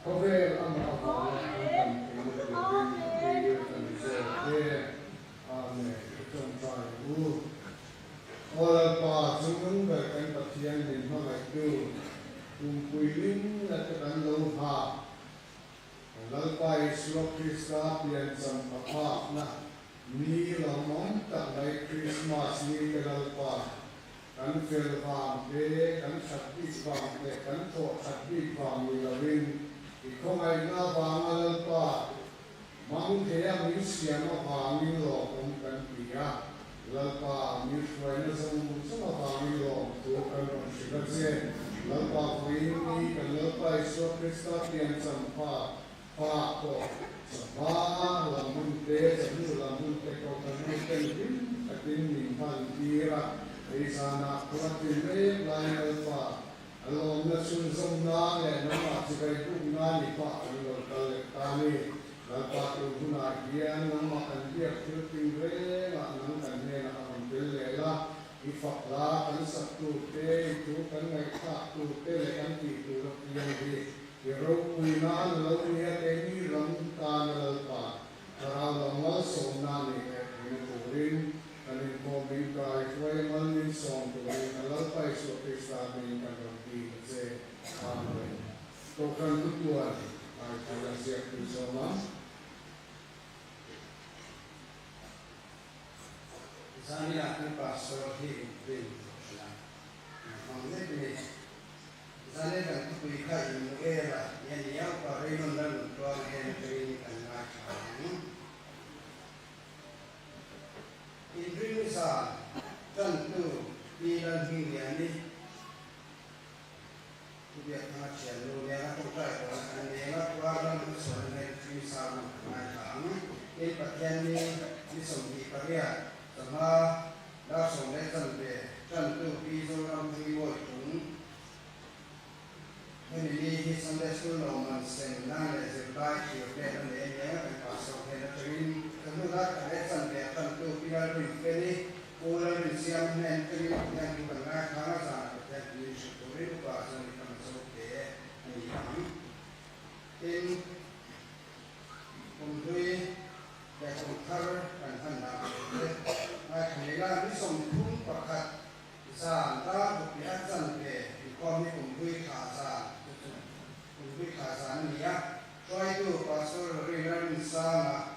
Kovel ang makapala ang pagkakas ng Amen. Itong tayo. Oral pa, sunong berkang patiyan din mga ito. Kung puwiling na katanlaw ha, ang lalpay slok Krista piyan sa papa na ni lamang tanay Christmas ni kalalpa. Kan filpang pe, kan sakti pang pe, kan to sakti pang wilawin. Ikaw ay nabangal pa, mang kaya misyang mapangin lo kung kan piya. Lalpa misway na sa mapangin lo, tukan ang sigatse. Lalpa kuini, kan lalpa iso Krista piyan sampa, pa ko. Sa lamunte, sa lamunte ko kanutin din, at minimpan tira. Ay sana kuratin rin, lain lalpa. Alam na sunsong na nga, naman sikay kong nga ni pa, ang lalkali. Lalpa yung hunagian ng makandiyak, tilting rin, at ng kanya na kakampilela. Ifakla, kan sa tute, ito kan ngay ka tute, lekan titulok yung di. Pero una, lalaw niya tengi, ramta na lalpa. Karalangal, so na ni, pinukurin. Kanin mo bingka ikuay malin song tuloy nalalpay so Krista amin kagampi kasi amen. Tokan tutuan ay talang siya Kristoma. Isa nila ang pastor Higpin sila. Ang nipin isa nila ang tukoy ka yung era yan iyaw pa rin ang lalutong Henry ang nakakang. Indri sa tentu bilang hingga dia tengah celu dia nak buka dan dia nak keluar dari suara itu sama macam ini bagian ini sembi kerja sama dah sampai tentu bisu orang ribu itu ini sampai sepuluh senang dan sebaik dia dan dia akan pasang dan terin kemudian ada sampai tentu bila ini ular siam dan terin yang dibenarkan karena saat jadi syukurin pasang di kansel ke ini untuk dan untuk dan hendak akhirnya ini sempurna pakat santa bukan sampai di kami untuk khasa untuk khasa ni ya soal itu pastor Rinan sama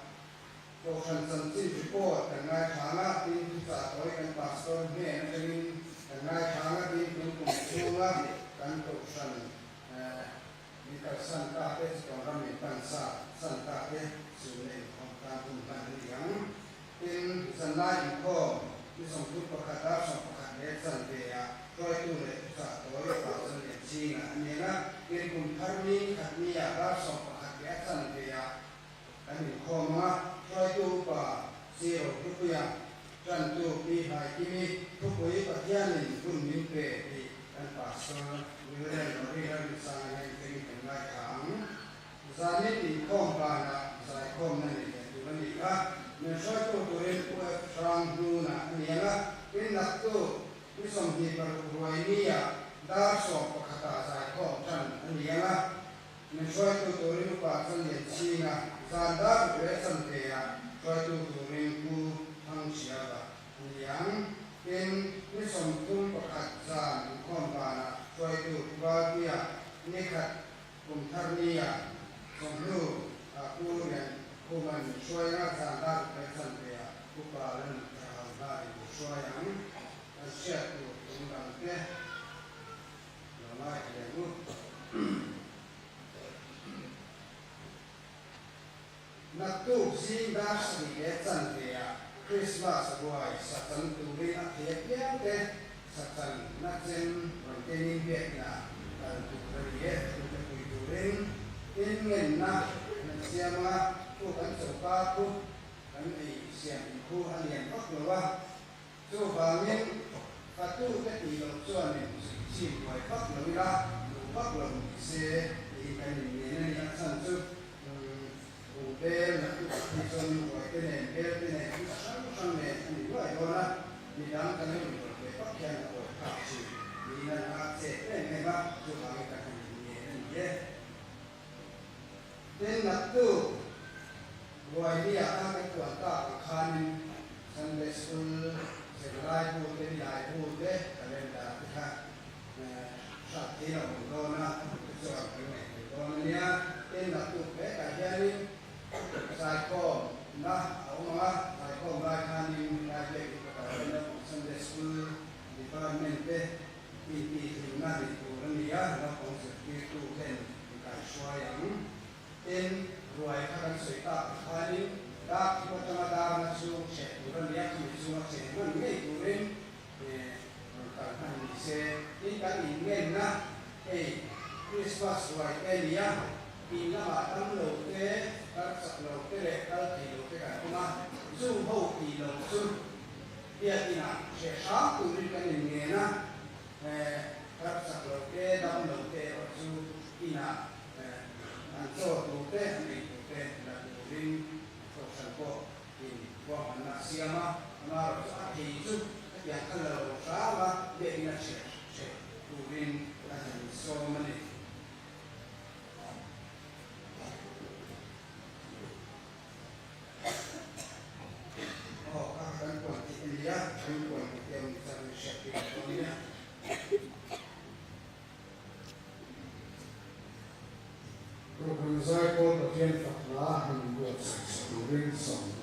Tuhan sensi support dengan cara tim kita oleh pastor ni dengan cara tim untuk semua dan Tuhan kita santa es orang minta santa es sulit orang tumpang yang tim senai ko di semput perkata sampai sampai ya soal itu kita oleh pastor yang Cina ni lah tim kumparni kami ada sampai sampai ya dan di koma soal pa zero tu ya dan tu pi hai kimi tu koi bagian ni pun mimpi di dan pasal wilayah wilayah misalnya yang tengah kang misalnya di koma na saya koma ni tu ni ah misalnya tu turin kuat terang duna ni lah ini nak tu misal di perkuai ni ya dah so kata saya koma dan ni lah misalnya tu turin pasal yang Cina Zanda beresan dia, suatu turingku hangsiapa. Yang ini sempurna pekerjaan kompana, suatu bahagia nekat kumtarnia, sempurna aku yang kuman suaya Zanda beresan dia, kuparan terhadap itu suayang, siapa tunggang teh, nama dia tu. Natu sing das ni etan dia Christmas boy satan tuwi nak dia ke satan najen ronteni biakna dan tu dia tu turin ingin nak siapa tu kan sopa tu kan ni siapa tu alian pak lawa tu bangin patu ke di loksuan ni si boy pak lawa pak lawa se ikan ini yang sangat Bel nak tujuan buatnya bel ni sama ni dua orang di dalam kan ni berapa yang buat kasih di dalam aset ni memang tu kami kan ni tên nắp tu ngoài đi à cái quần ta khăn Sunday school sẽ lại bu tên lại bu thế calendar ha sát thế nào cũng có na cho cái này còn nia tên nắp tu bé cả gia đình sai con na ông mà sai con lại khăn đi lại về cái Sunday school department thế thì na thì tu nia nó cũng sẽ cái tu tên cái xoay ảnh tên rồi các anh sợi ta khai đi đã khi mà chúng ta đang dùng sẽ tu ra liệt thì dùng sẽ vẫn ngay tu lên các anh sẽ đi cái ý nghĩa na cái Christmas rồi cái gì á thì nó mà tăng đầu cái các sản đầu cái lệ các thì đầu cái cả mà dùng hậu thì đầu dùng bây giờ thì nào sẽ sáng tu lên cái ý nghĩa na các sản đầu cái đâm đầu cái ở dùng thì nào cho tu tế này tu tế là tu linh cho sản phẩm thì qua mình là xem mà rồi thì giúp các nhà thân là đầu sáu mà để đi là sẽ tu linh là thành số mà này các bạn quan thì India các quan thì em sẽ tiếp tục nhé Rồi giải con đầu tiên Phật lá hành vượt sự linh sống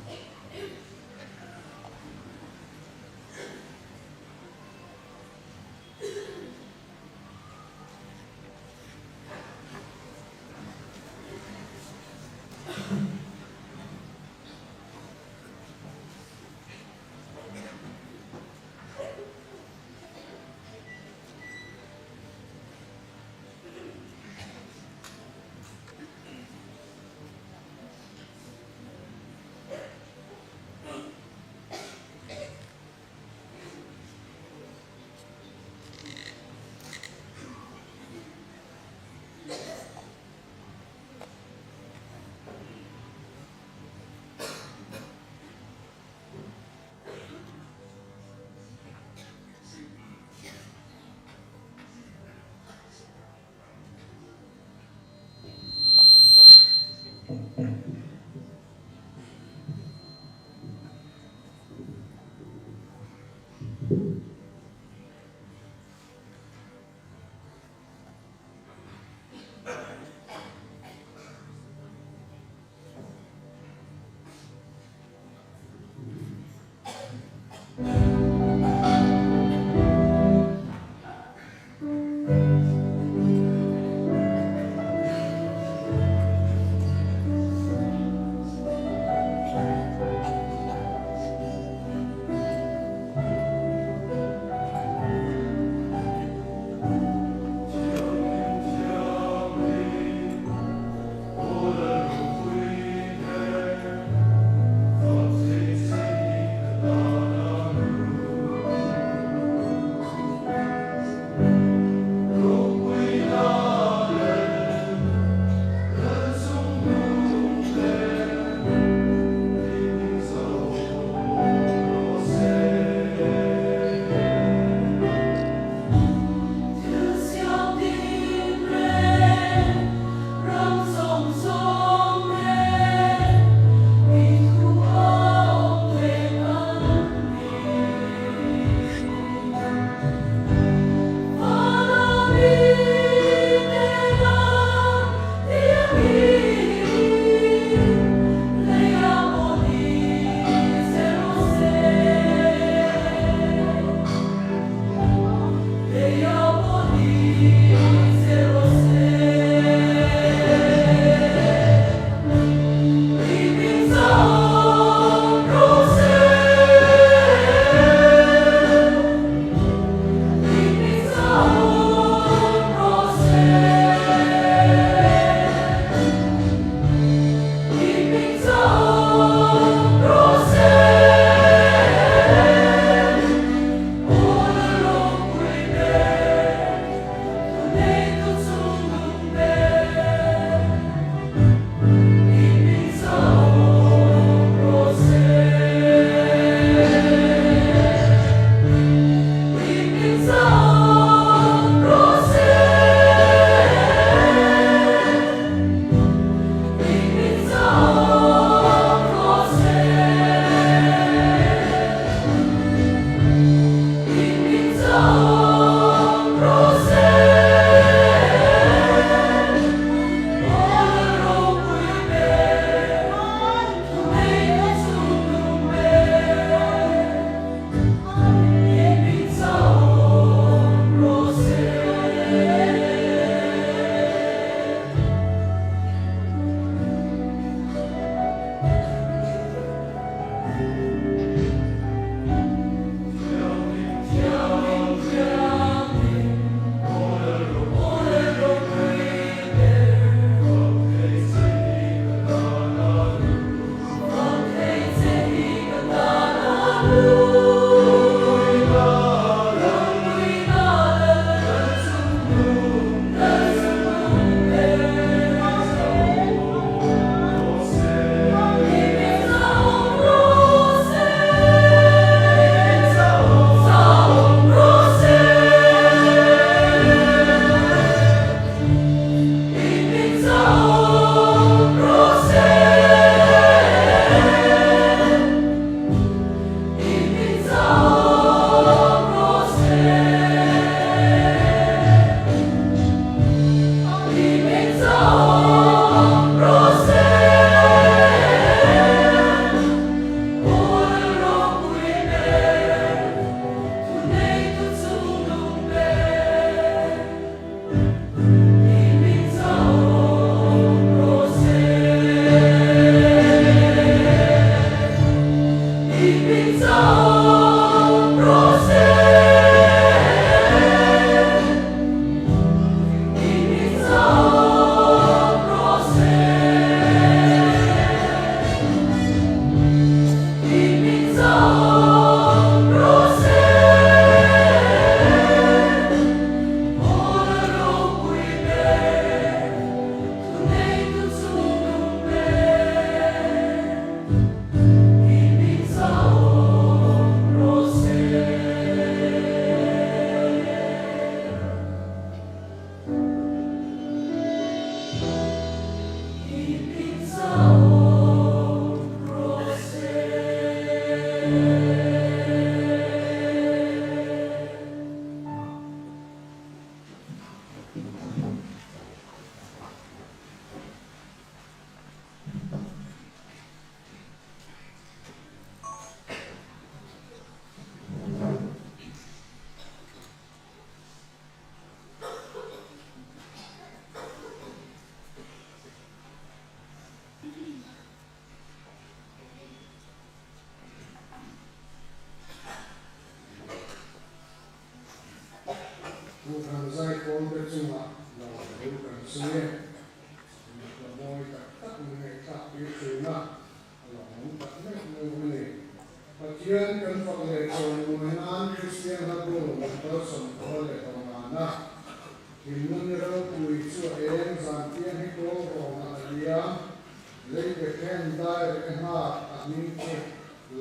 ke ken dai ke ha amin ke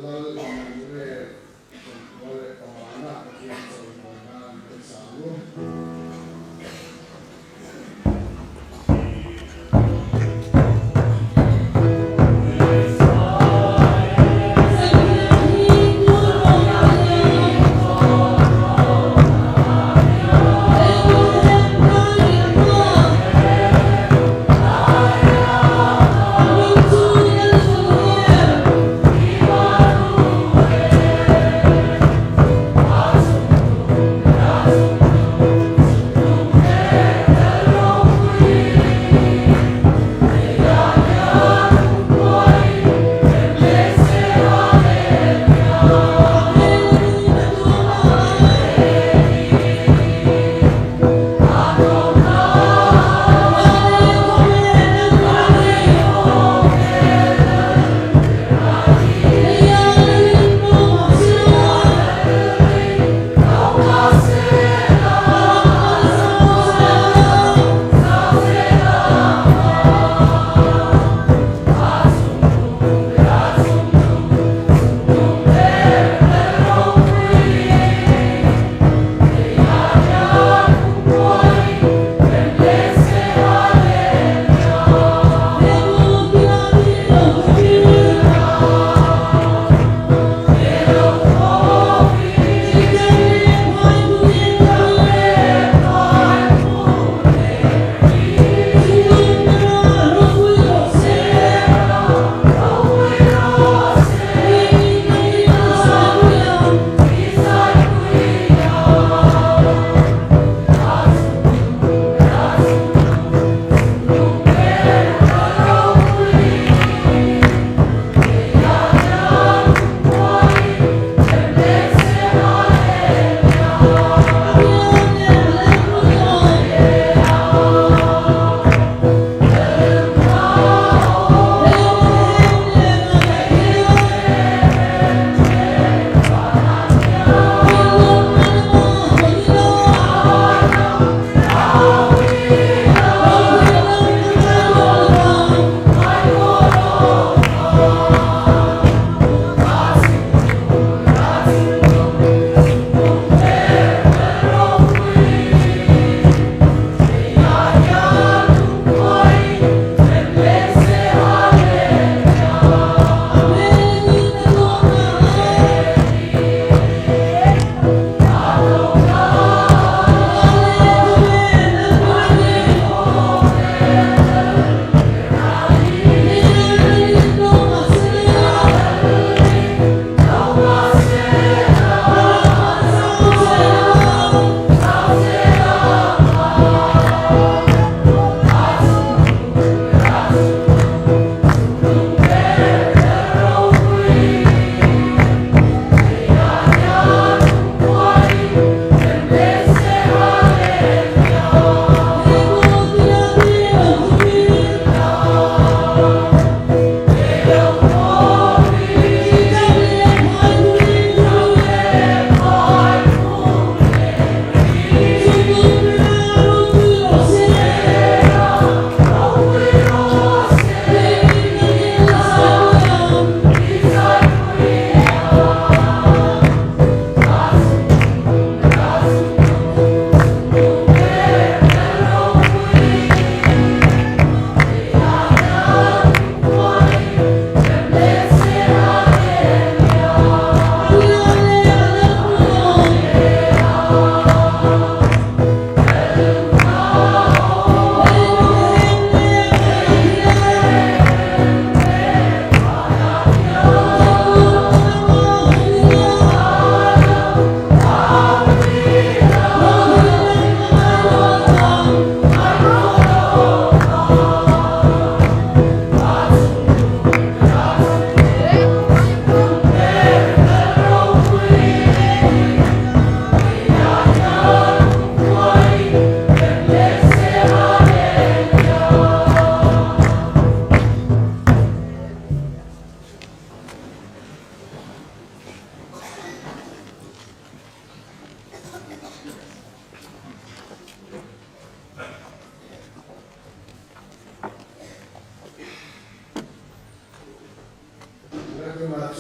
lal in re wale pamana ke so na ke salu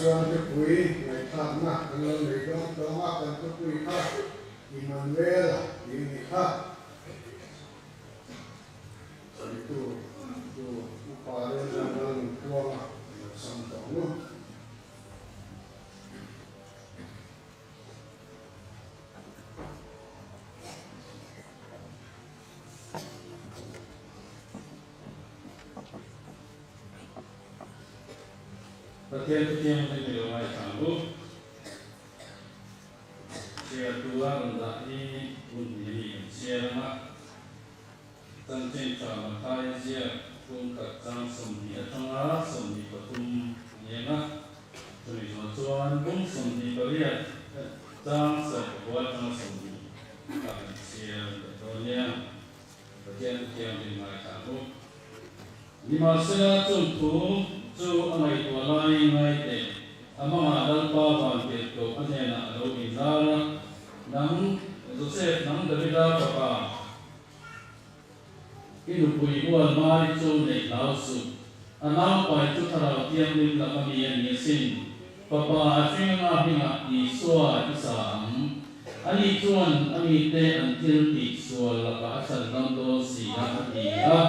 chuan te pui ngai thak na kan lo nei dong ma kan te pui kha Emmanuel ni ni kha tu pa le nan tuang sam tong nu Pertian di rumah tanggu, siapa tua rendah ini pun jadi siapa tentang cara kaya siapa pun kacang semdi tengah semdi patung nyena, jadi tuan pun semdi beriat kacang sebuah tengah semdi, kami siapa betulnya pertian di rumah tanggu, di masa contoh so angai tua lai ngai te amanga dalpa ban te to anena ro izara nang Joseph nang Davida papa inu pui bual mai so nei lau su anau pai tu thara tiam lim la kami an yesin papa afinga hinga ni soa isa ang ani chuan ani te until ti so la ka asal nam do si na ti la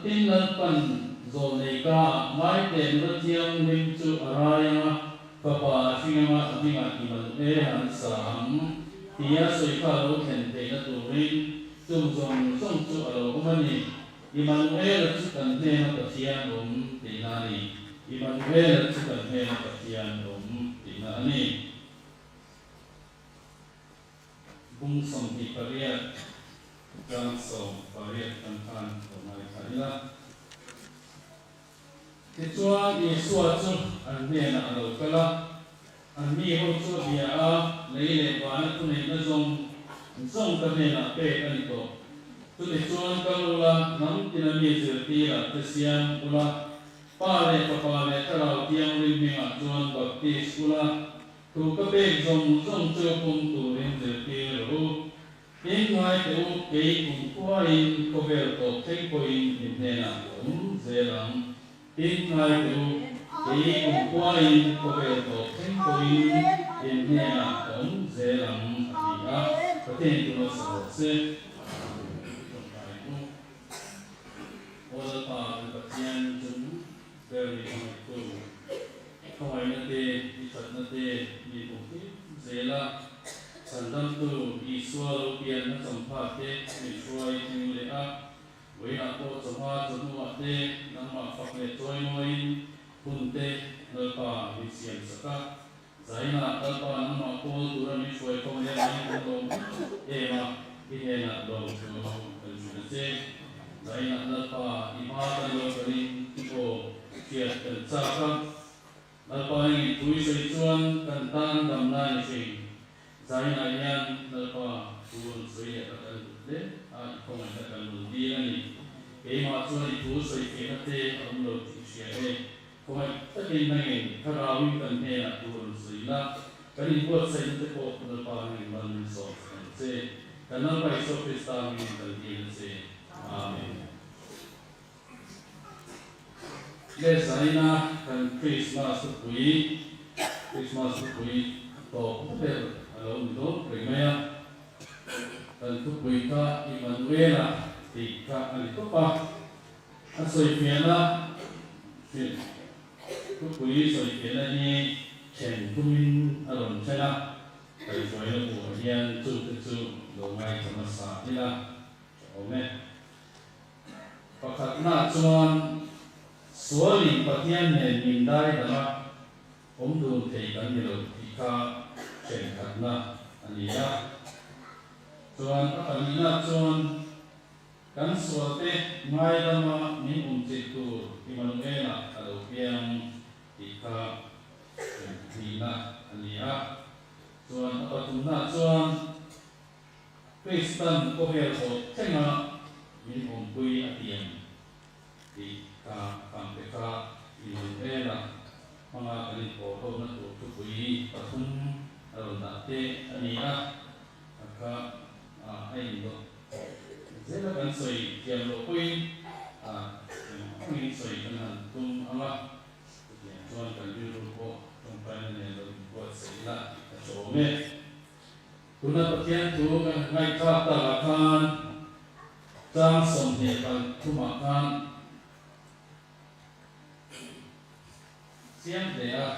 tin lan pan zo nei ka mai te no tiang lim chu araya papa finga aminga iman e han sam tia soi ka lo khen te na tu rin tum zong song chu alo kumani iman e la chu kan te na ka tiang rom te na ni iman e la chu kan te na ka tiang rom te na ni bung som ti paria gang som paria kan kan ko mai khaila Ketua di suatu ane na alo kala ani ho chu dia a leile wana tu nei na zong kane na pe ani to tu le chuan kalula nam tin mi zir ti la te siam ula pa le kala tiang rin mi a chuan baptist ula tu ka pe zong chu kum tu rin zir ti ro in ngai te u ke kum kwa in ko ver to te ko in ne na zelang in ngai tu ke kum in ko ve to ken ko in ne na tom zelang ani a paten tu no so se oda pa ka tian chung very tu khoi na te i chat na te ni ko ki zela sandam tu i swal pian na sampha te ni swai ting le a với là cô trong hoa trong hoa tê nằm mà phật lệ trôi ngôi phun tê nơi bà bị xiềng sạc giải là nơi bà nằm mà cô tụi nó đi xuôi không nghe nói những đồ mà cái này là đồ cho chuyện tê giải là nơi bà đi ma ta nơi bà đi cô chuyện cần xa khắp nơi bà đi túi sợi chuan cần tan đầm nai gì giải là nhân nơi bà tuôn sợi là cần đấy không phải là cần đi này cái mà cho đi thu sợi cái nó thế ông lo thì sẽ đây không phải tất nhiên này các rau cần thế là tuôn sợi là cái đi buat sợi nó có được bao nhiêu lần số sẽ cái nó phải số cái sao mình cần đi sẽ amen để sai na cần Christmas tuổi tổ cũng phải ở đâu đó phải nghe dan tu puika Emmanuela tika alitopa asoi fiana tu pui soi fiana ni chen tumin alon chana kai soi na bu hian chu lo ngai chama sa ni la ome pakhat na chuan suali pathian ne min dai dama du thei kan ni lo tika chen khatna ania chuan a kalina chuan kan suate ngai lama min chi tu Emmanuela alo piang tika tina ania chuan a patumna chuan Christian ko hel ko thenga min pui atiam tika kampeka Emmanuela mga kalito ko na tu pui patum alo date ania aka ai lo dễ là cần soi kiam lo pui pui soi kan han tum ama chuan chuan kan ri ru ko tong pai ne lo ko sei la ta so me tuna pathian tu kan ngai kha ta la khan tang som he kan thuma khan siam de a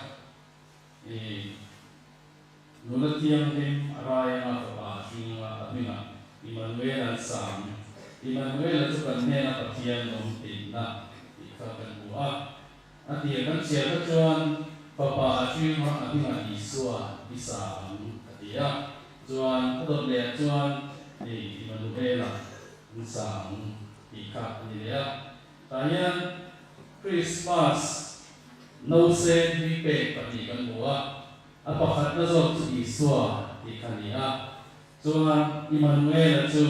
nula tiang tim araya na pa hinga aminga Emmanuel an sam Emmanuel chu kan ne na pathian nom tin na ikha kan bua atia kan sia ka chuan papa hinga aminga isua isang atia chuan adon le chuan Emmanuel an sam ikha ni le tayan Christmas no sen ni pe pati kan bua apakhat na zot chu isua ikania chuan Emmanuel chu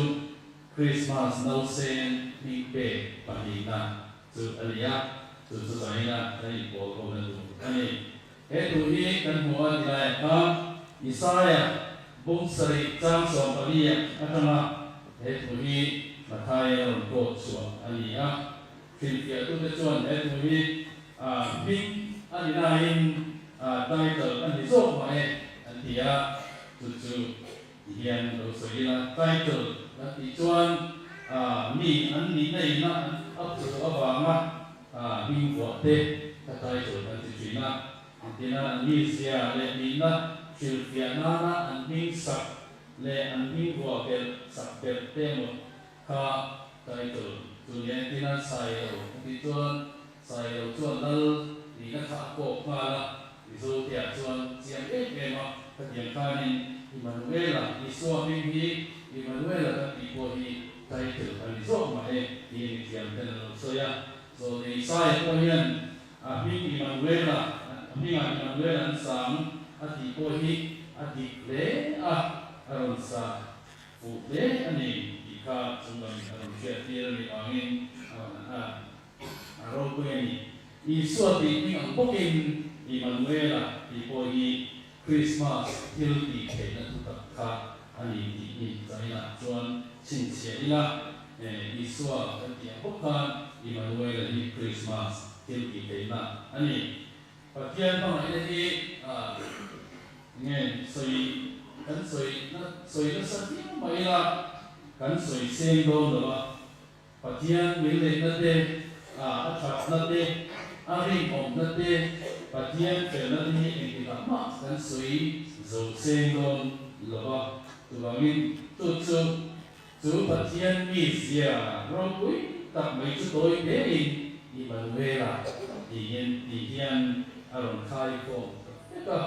Christmas no sen ni pe panina chu alia chu zaina ai bol ko na du ani he tu hi kan hua ni lai ka Isaiah bung sari chang som palia atama he tu hi mathai ron ko chu ania philipia tu te chuan he tu hi ping ani lain title ani zo mai antia chu hian lo soila title la ti chuan mi an ni nei na up to awanga mi wa te ta title an ti china antina ni sia le ni na silvia na an mi sak le an mi wa ke sak te te mo kha title tu ne tina sai lo ti chuan sai lo chuan lal ni na kha ko ma la isu tia chuan chiam ke ma ka tiang kha ni Emmanuel isua mimi Emmanuel ka tipo hi title ani zo ma e ni tiam ten so ya so ni sai ko hian mi Emmanuel an sam ati ko hi ati le aron sa fu le ani ikha chungam aron sia tiel ni angin aro ko ni isua ti ni ang pokin Emmanuel tipo hi Christmas hilti kena tu takka ani di zaina chuan chin sia ila isua kan tiang bokkan Emmanuel ni Christmas hilti kena ani pathian bang ina hi ngen soi kan soi na sati mai la kan soi seng do la pathian min le na te athat na te ring om na te pathian pela ni engila ma kan sui zo sendon loba tuangin tu pathian mi sia rongui tak mai chu toi de Emmanuel di hian aron khai ko ka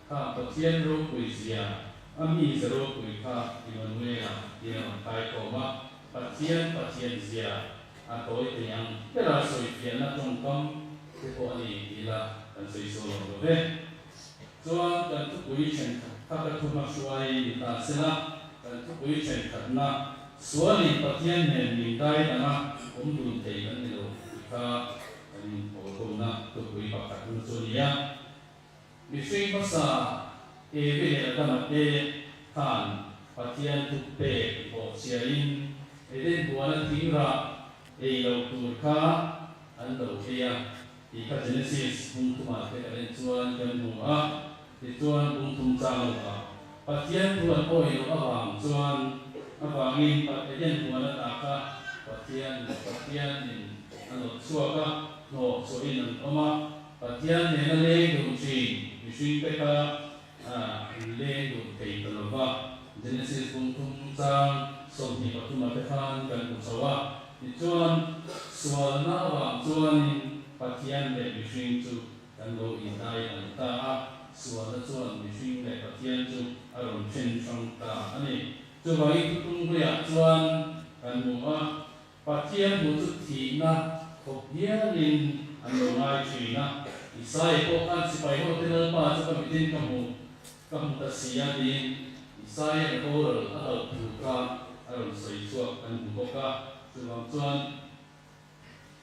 pathian rongui sia ami zero kui ka Emmanuel dia khai ko ma pathian sia atoi tiang pela soi pian na tong kam ko ani ila kan soi so lo ve chuan kan tu pui chen ka thuma suai ta sela kan tu pui chen khatna suani pathian ne ni dai dana dun thei kan ni lo ka ani ko na tu pui pa ka tu so nia mi sui pasa ve da ma te kan pathian tu pe ko siain den buana tingra lo tu ka an lo thea ika Genesis bungtuma te alen chuan kan hua ti chuan bungtum chang lo pathian tuan oi lo awang chuan awangin pathian tuan ta ka pathian in ano chuaka no so in an oma pathian ne na le du chi mishin pe ka le du te talova Genesis bungtum chang som ni patuma te khan kan ku sawa ti chuan sual na awang chuan pathian le mishing chu kan lo in dai an ta suan chuan mishing le pathian chu aron chen chang ta ani chu bai tung ria chuan kan mu pathian mu chu thi na khop hianin an lo ngai chi na isai ko kan si pai ho te pa chu ka mitin kam ta sia din isai ko ro a lo tu ka aron soi chuak kan mu ka chu chuan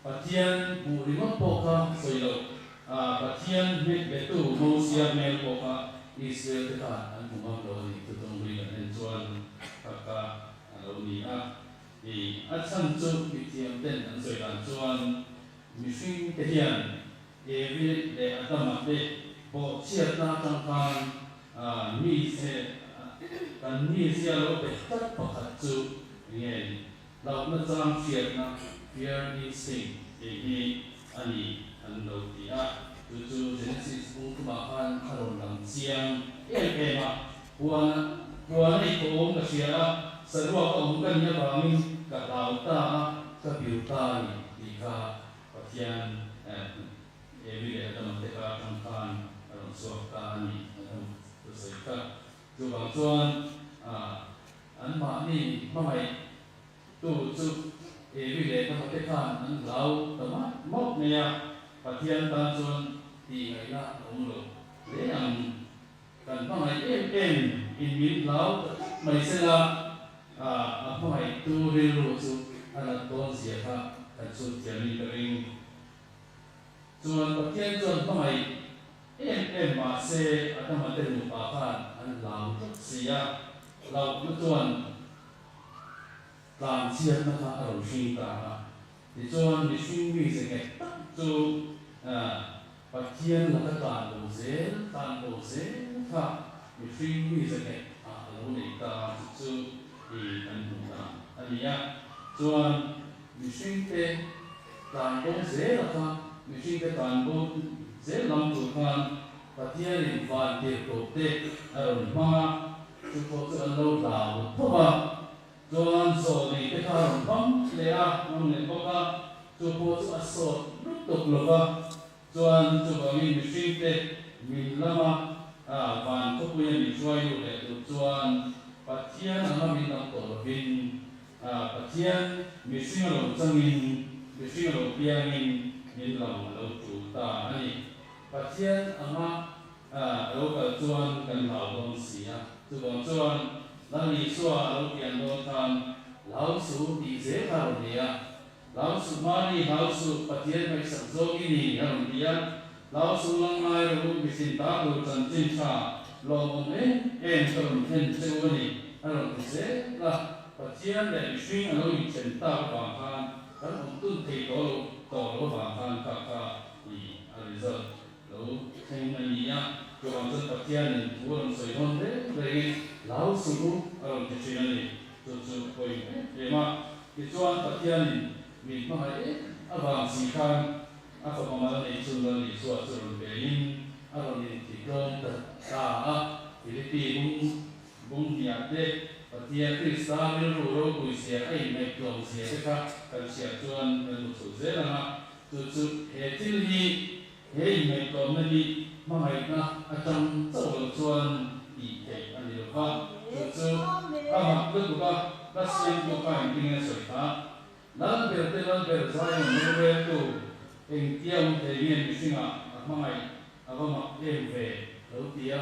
pathian bu rimot poka soilo pathian met betu mo sia mel poka Israel te ka an mumam lo ni tutong ri an chuan ka lo ni a chan chu mi tiam ten an soi dan chuan mi swing te hian evi le atamate po chiatna tangkan mi se kan mi se lo pe tat pakhat chu ngen lau na chang chiatna fear instinct hi ani an lo ti a chu Genesis pung kuma khan aron lam chiang ma puan ai ko ka sia sarwa ko kan ya bangin ka lau ta ka piu ta ni ka pathian evi le atamate ka tangkan aron so ka ani tu sai ka chu bang chuan an ma ni ma mai tu chu evi le atamate khan an lau tama mok ne ya pathian ta chuan ti ngai la ong lo le ang kan ma mai em in min lau mai se la a ma mai tu ri lu chu ana ton sia ka kan chu tian ni ring chuan pathian chuan ma mai em ma se atamate nu pa khan an lau sia lau tu chuan làm chiết nó khá ở sinh ta thì cho mình suy nghĩ sẽ nghe cho và thiên là các toàn bộ dễ khá mình suy nghĩ sẽ nghe lâu này ta cho thì anh cũng ta anh nhá cho mình suy nghĩ toàn bộ dễ là khá mình suy nghĩ toàn bộ dễ làm chủ khăn và thiên là hoàn thiện tổ tệ ở mà chúng tôi sẽ lâu đào thôi Joan so ni te kha bam le a un le boka chu po chu a so rut tok lova Joan chu ba mi machine te min lama van ko pu ni choi lu le tu Joan pathian ama min na to vin pathian machine lo changin machine lo piangin min lam lo tu ta ani pathian ama lo ka Joan kan hau dong sia chu ba Joan Lang ni suwa alo kian do tan lau su di ze ka ro dia lau su mani lau su pathian mai sang zo ki ni ha ro dia lau su lang mai ro bi sin ta lo chan chin cha lo mo me en to hen se wo ni ha ro ze la pathian le swing alo i chen ta ba khan kan om tu thei to lo ba khan ka ni a ri zo lo thei mai ya cho bằng dân pathian ni tu ron soi hon de lau su aron ti chinani chu koi ema ki chuan pathian in mi ma hai awang si khan a ko ma nei chu lo ni suwa chu ron be in aron ni ti kong ta a filipi bung dia de pathian krista mi ru ro ku sia ai mai kong sia de ka kan sia chuan kan chu ze la chu he til hi he mai kong na ni ma hai na a chang chau lo chuan i ke ani lo ka chu ama lu ka la sien ko ka in king soi ta lan ber sai no re tu eng tiam te yen mi singa ma mai avama em ve lo tia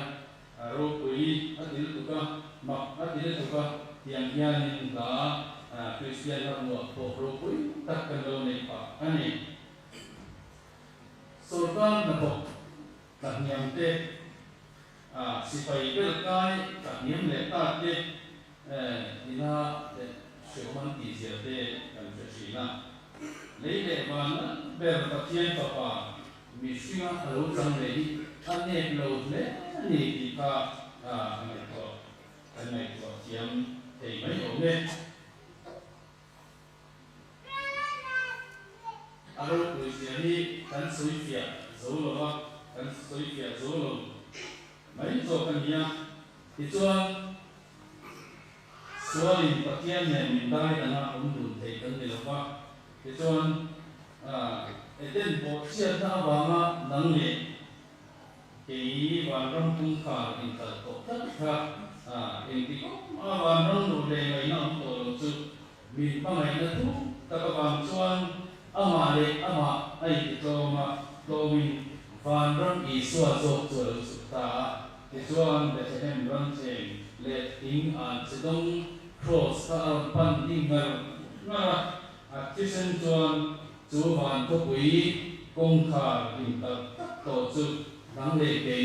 ro pui adil tu ka ma adil tu ka tiang hian in la Christian ha mo po ro pui tak kan lo nei pa ani so kan na po tak nyam te si pai bel kai tak nyam le ta te ina se man ti sia te kan se sina lấy lệ van ber pathian papa mi singa alo chang le hi ane lo le ni ti ka mai ko tiam thei mai o ne alo ku sia ni kan sui fia zo lo wa kan sui fia zo lo mai zo kan ya ti chuan sualin pathian ne min dai na om dun thei kan ni lo wa ti chuan eden bo chia ta ba ma nang le ke wa ram tung kha in ta to ta kha en ti wa ram lu le ngai na to lo chu mi pa ngai na tu ta ka bang chuan ama le ama ai ti to ma lo min van ram i suwa zo chu lo chu ta ti chuan de hem ram cheng le ting an chedong cross ka pan ding na Christian chuan chú hoàn có quý công khả hình tập tổ chức nắng lệ kế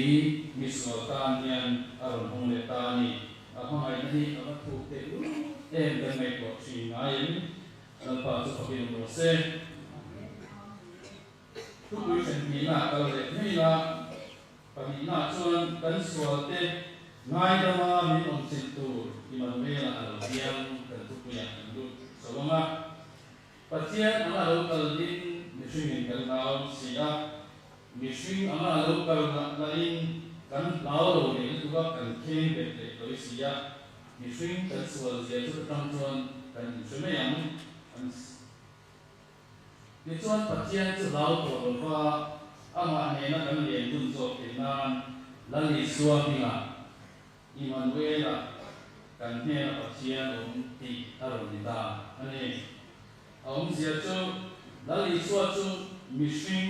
mi sửa tan nhân ở hồng lệ ta ni ở hôm nay đi ở các khu tế em gần ngày của chị ngài là bà chú học viên một xe ทุกวิเศษมีหน้าเกลเลยไม่ละปฏิหน้าชวนกันสวดเตง่ายดมามีองค์สิตูที่มันไม่ละอารมณ์เดียงกันทุกอย่างกันดูสวงอ่ะปัจจัยอันอารมณ์กันดินมีสิ่งกันเราเสียมีสิ่งอันอารมณ์กันดินกันเราเนี่ยทุกกันเข่งเป็นเด็กโดยเสียมีสิ่งกันสวดเสียทุกครั้งชวนกันช่วยไม่ยังในส่วนปัจจัยที่เราตัวว่าอามาเนี่ยนักเรียนรุ่นจบเป็นงานและในส่วนนี้อ่ะอิมันเวลาการเนี่ยปัจจัยของที่อารมณ์ต่างอันนี้เอาเสียจูและในส่วนจูมีสิ่ง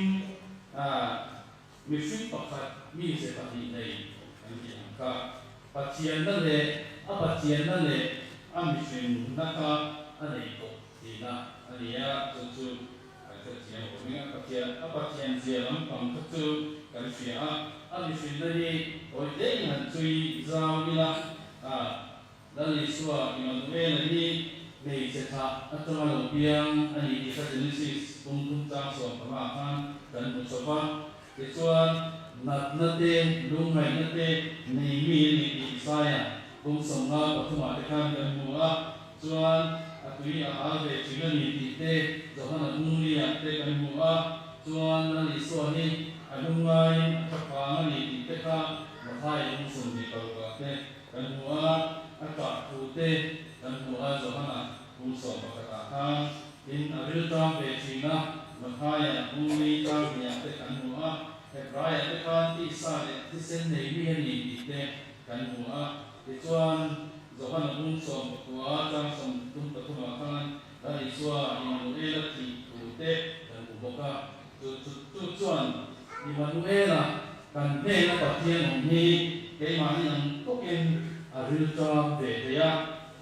ประกอบมีเสพติดในอันนี้ก็ปัจจัยนั่นแหละปัจจัยนั่นแหละมีสิ่งนักอันนี้ก็ที่น่ะอันนี้จูKecil, orang kecil, apa yang siaran pang kecil, kalau siapa, adaสิ่งนี้โอ้ยเด็กมันช่วยจำนี่ละแล้วในส่วนที่มันเวลานี้ในเช้าอัตมาลงเพียงอันนี้ที่เขาจะนิสิตปุ่มจ้างส่วนประมาณกันมุสฟ้าในส่วนนัดเต้ลุงไม่นัดเต้ในมีในที่สายปุ่มส่งมาปัจจุบันที่การกันมัวส่วนAkui ahal be juga ni te zohana umri te kan mua chuan na li so ni alungai thapa ni te kha mathai sum ni ko ka te kan mua aka tu te kan mua zohana so ka ta ha in aril tam be china mathai umri ta ni te kan mua he raya te kan ti sa le ti sen nei mi ni te kan mua te chuan Zohana so tua jang som tum ta kuma kan dari sua Immanuel ti ute dan buka tu chuan Immanuel kan ne na pathian ong hi ke mani ang token aril cha ve ya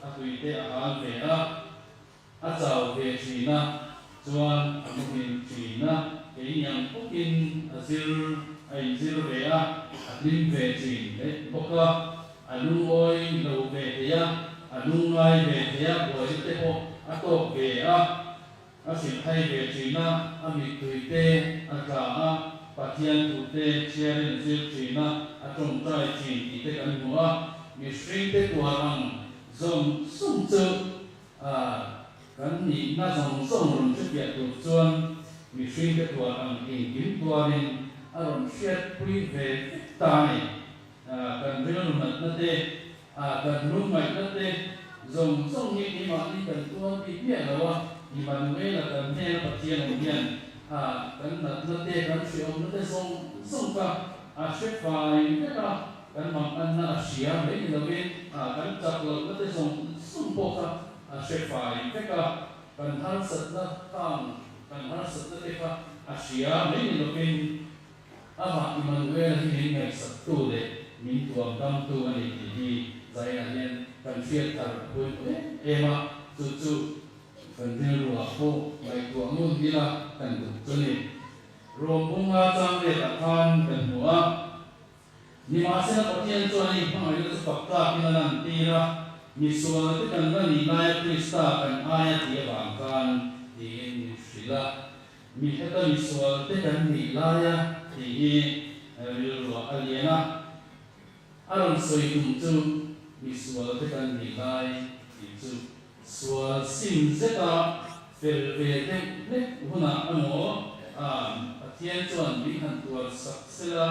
atui te ahal ve a chau ve china chuan amuhin china ke yang token azil ai zil ve a alim ve chin le boka anung oi lo ve ya anung ngai ve ya boi te ho ato ve a sin hai ve china ami tuite aka pathian tu te chiarin zil china atong trai chin ti te kan mua mi string te tuarang zong sung chu kan ni na zong song run chu pia tu chuan mi string te tuarang in kim tuarin aron shiat pui ve ta ni kan rilum na te kan rumai na te zong song ni ma ni kan tuan ti pia lawa ni man we la kan ne na pathian ong hian kan na te kan shiom na te song ka shek fai ne ka kan mang an na sia me ni la wen kan chak lo na te song po ka shek fai ne ka kan har sat na tang kan har sat na te ka sia me ni la wen ama Immanuel hi ngai sat tu le min tuam tam tu ani ti zai alian kan fiat tar pun ema chu kan ne ruwa po mai tuam mun hila kan tu ni rom bunga chang le ta khan kan huwa ni ma se na pathian chu ani phang ai lu pakta pinanan tira ni suwa te kan na ni nai krista kan aya ti bang kan ti ni sila mi heta ni suwa te kan ni laya ti ruwa aliena aron soi tum chu mi sual te kan ni lai ti chu sual sim zeta fel ve te ne huna amo athian chuan mi han tuar saksela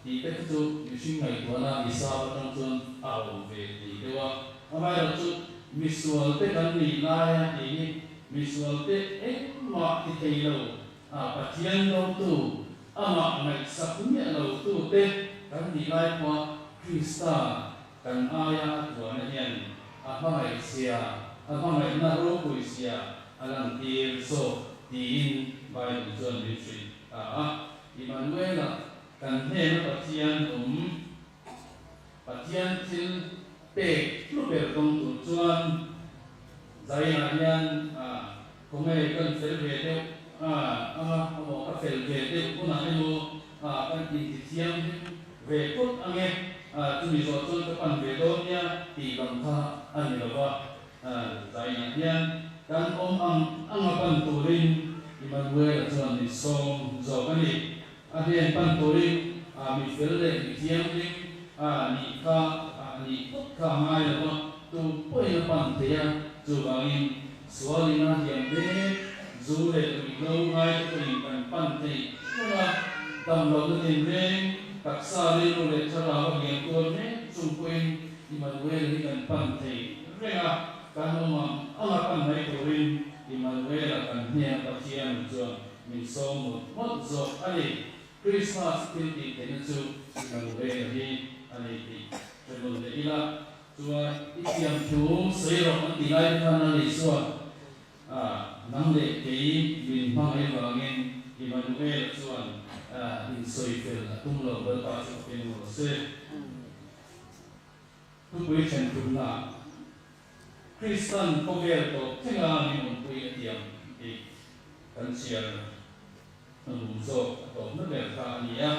ti te chu mi sing mai tuana mi sa patang chuan au ve ti dewa amai ro chu mi sual te kan ni lai ti mi sual te ma ti thei lo pathian lo tu ama ngai sakunya lo tu te kan ni lai kwa Krista kan aya tuan hian ahai sia ahai na ro ku sia alang tir so tin bai chuan ni tri Immanuel kan ne na pathian til pe lu ber kong tu chuan zai na hian komei kan fel ve te amo ka fel ve te kuna ne mo kan ti tiang ve put ange tu mi zo chon ka pan ve do nia ti lam tha ani lawa zai na hian kan ang pan tu rin Immanuel chuan ni som zo ka ni a hian pan tori mi fel le mi thiam ding ni kha ni put kha mai lo tu poi na pan te ya chu wangin sualina hiam de zu le mi lo ngai tu ni pan te na dam lo de nim reng taksa le lo le chara wa hiam tu ne chu kuin Emmanuel ni kan pan te renga kan ma ala kan mai ko rin Emmanuel kan hnia pathian chuan min som mot zo ani Christmas tin ti te chu Emmanuel hi ani ti chemol le ila chuan itiam thu seiro an ti lai khan ani chuan nang le ke min ma ai wangin Emmanuel chuan in soi fel atum lo ba ta chu ken mo se tu pui chen tu na Christian Povel to thenga ni mon pui atiam ti kan sial lum so to na le kha ania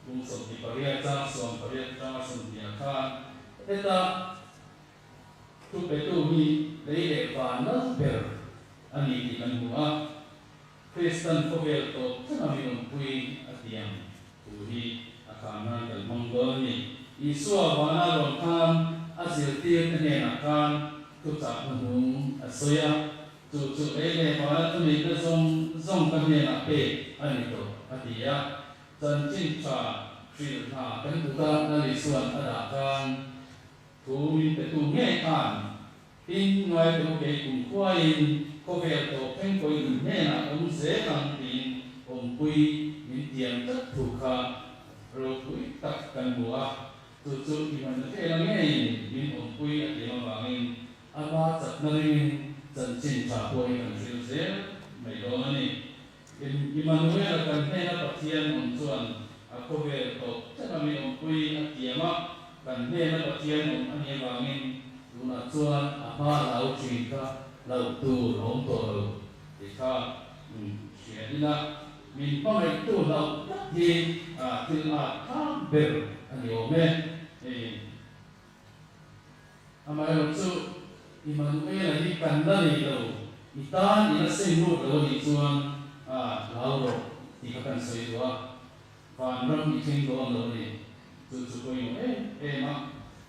lum so ti paria cha som paria cha som ti kha eta tu pe tu mi le le va na ber ani ti kan mua Christian Povel to thenga ni mon pui atiam tu hi akana dal mongol ni Isua wana ron kan asil tir ne akan tu cha nu asoya tu le wana tu ni ka zong ka ne na pe ani to atia chan chin cha tri na kan tu da na li suan ada kan tu min pe tu nge kan tin ngai tu ke kun khoin ko ve to pen ko in ne na om se kan tin om pui min tiam tak thu kha ro pui tak kan bua tu iman ke la nge min om pui a ti ma bangin ama chat na rin chan chin cha poi kan sil se mai do ani Emmanuel kan he na pathian on chuan a ko ve to chana mi om pui a ti ma kan he na pathian on ani bangin luna chuan a ma lau chin ka lau tu rom to ti kha ina min pa mai tu lau hi til a tham ber ani o me amai chu Emmanuel hi kan la ni lo itan ina sei nu lo ni chuan lau ro ti ka kan sei wa van ram ni thing do lo ni chu ko yo ma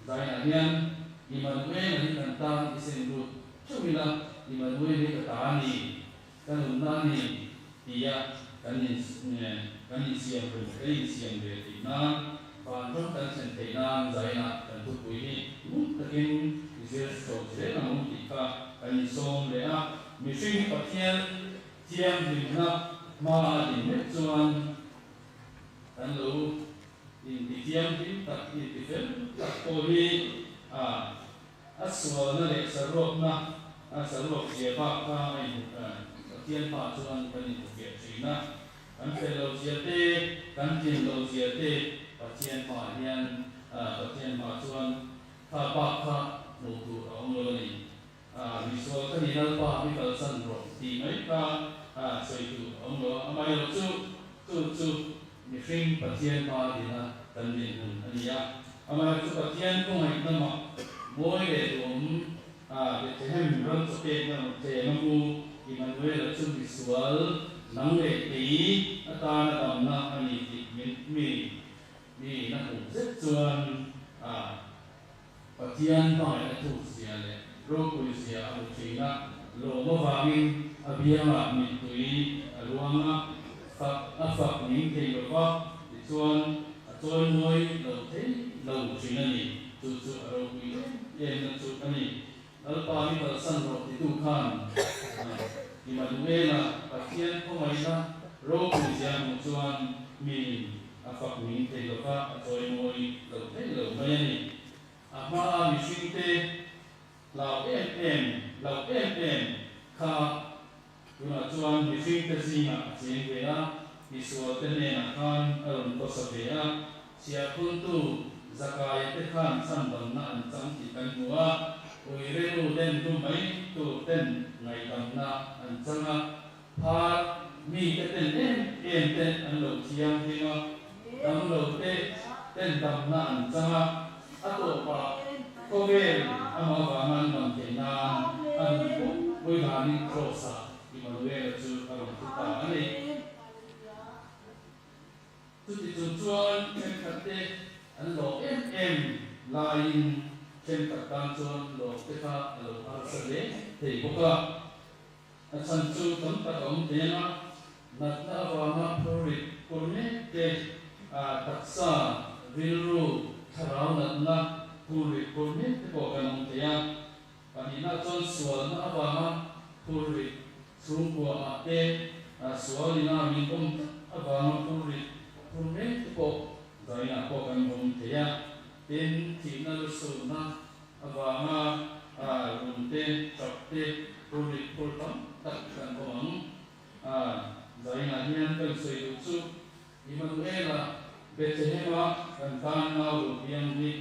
dai na hian Emmanuel hi kan ta i sei nu chu ila Emmanuel hi ka ta ni kan na ni tia kan ni siam ro siam de ti na van ram kan sen te na dai na kan tu pui ni takin Israel so se na mu ti ka kan som le a mi sing pathian tiam din na ma din ne chuan kan lo in ti tiam din tak ti fel tak ko hi aswa na le sarok na sarok je ba ka ai tian pa chuan kan ni ke china kan fel lo je te kan tin lo je te pathian pa hian pathian pa chuan kha pa kha no tu ong lo ni mi so ka ni dal pa mi kal san ro ti mai ka soi tu ong lo amai lo chu mi hring pathian pa dina kan din hun ania amai chu pathian ko ngai na ma moi le dum de hem ron so pe na te na mu Emmanuel chu visual nang le ti ata na dam na ani ti mi na ku zet chuan pathian pa na tu sia le ro ku sia a china lo mo wangin abianga mi tui aluanga fa ni te lo fa ti chuan a choi moi lo te lo china ni chu ro ku ye na chu ani al pa mi pa san ro ti tu khan Emmanuel pathian ko mai na ro ku sia mo chuan mi a fa ni te lo fa a choi moi lo te lo mai ni ama mi sing te lau em kha tuna chuan mi sing te zinga ching ve a mi sual te ne na khan alon ko sa ve a sia kun tu zakai te khan san dam na an chang ti kan nuwa oi re lu den tu mai tu ten ngai dam na an changa pha mi te ten em ten an lo chiang hinga dam lo te ten dam na an changa ato pa ko ve ama wa man man te na an ko oi na ni crossa Emmanuel chu aron tu ta ani chuan chen khat te an lo em lain chen khat tan chuan lo te kha lo ar sa le thei boka a chan chu tam tak om te na nat na awanga phurit kurme te a taksa vilru tharau nat na phurit kurme te ko kanong te ya panina chuan sual na awanga phurit chung kwa te sualina min om awanga phurit kurme te ko zaina ko kanong te ya tin thi na lu su na awanga rumte chapte phurit pultam tak kan omang zaina hian kan sei chu Immanuela Bethlehem kan tan na lu piang ni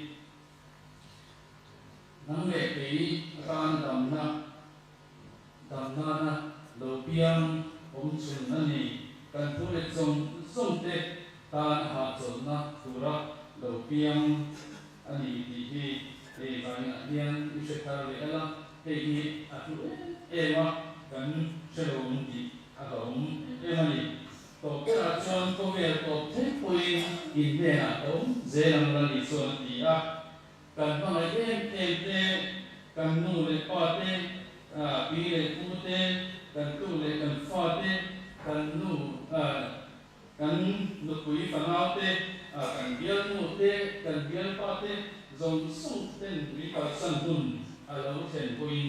nang le pe kan damna na lo piang om chun na ni kan thu le song te tan ha chon na tura lo piang ani ti hi e zaina hian i se thar le ala he hi a thu ema kan chelom ti a hom emani to kera chuan ko vel to the pui in me na to zelang ran ni chuan ti a kan hmang em te kan nu le pa te pi le pu te kan tu le kan fa te kan nu pui fa na te kan bial nu te kan bial pa te zong sung ten ri ka san dun a lo chen pui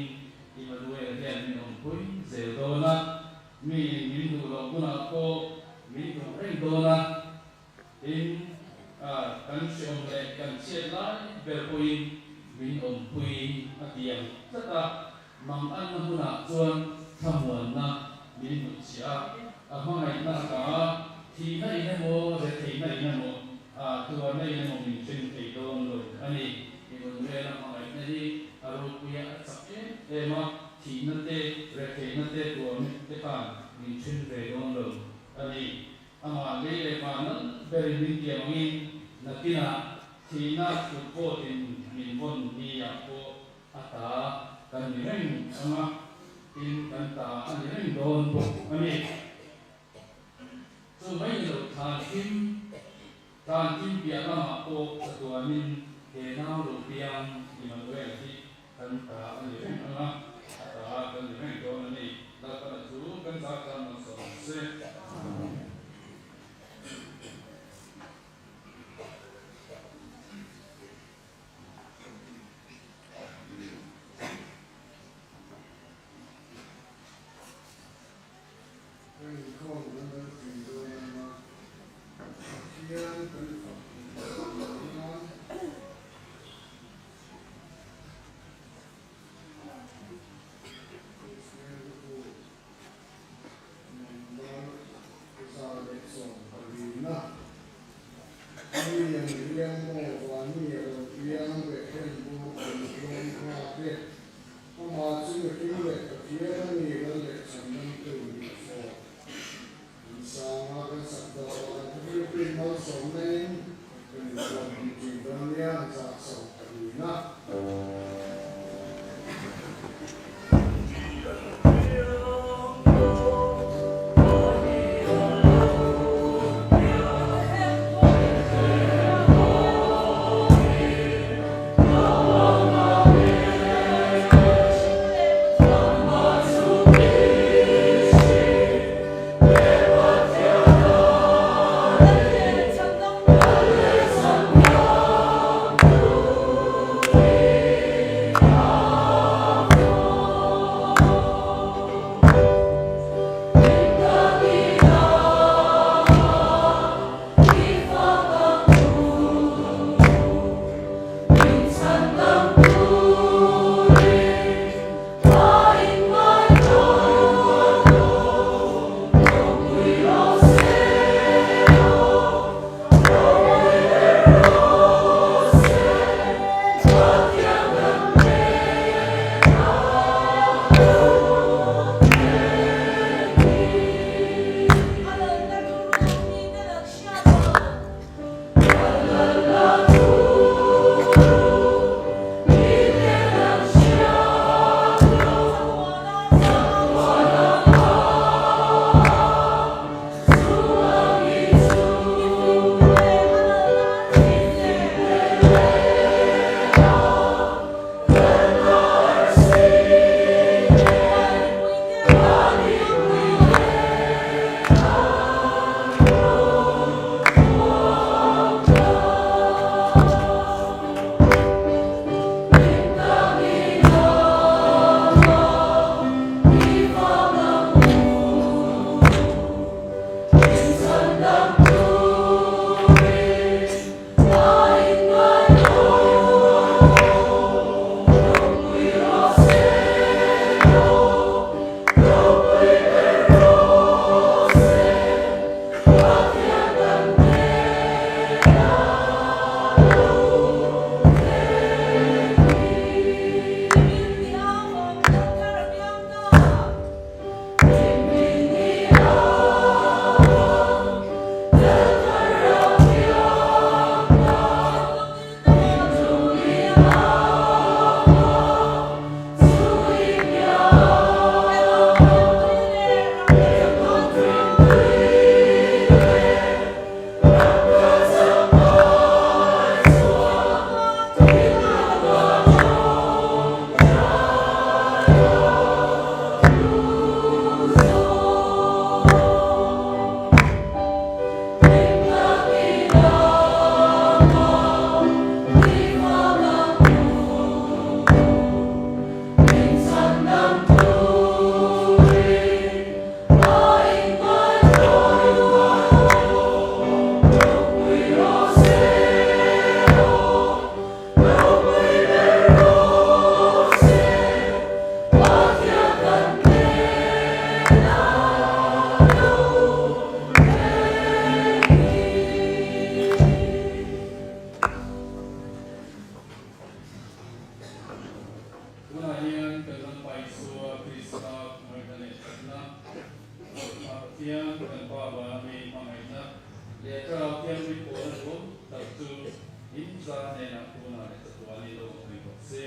Immanuel hian min om pui zel do na mi min du lo kuna ko min du reng do na in kan siom le kan chiat lai ber pui min om pui atiang tata mang an na huna chuan thamuan na min nu chia amangai na ka thi nai na mo le thei nai na mo tuwa nai na mo min chen thei do lo ani Immanuel na mangai na hi aro puya chak ema thi na te re thei na te tuwa mi te kan min chen ve do lo ani ama le le ma na beri min ti angin na kina thi na tu ko tin min bon ni ya ko ata kan ni reng ama in kan ta ani reng don bo ani so mai lo than kim bia ma ko tuwa min ke na lo piang Immanuel ti kan ta ani reng ama ata kan ni reng don ani la ka chu kan sa kan ma so se Hãy subscribe cho kênh Ghiền Mì Gõ để không bỏ lỡ chu in za ne na tu na ne cha tu ani lo ni ko se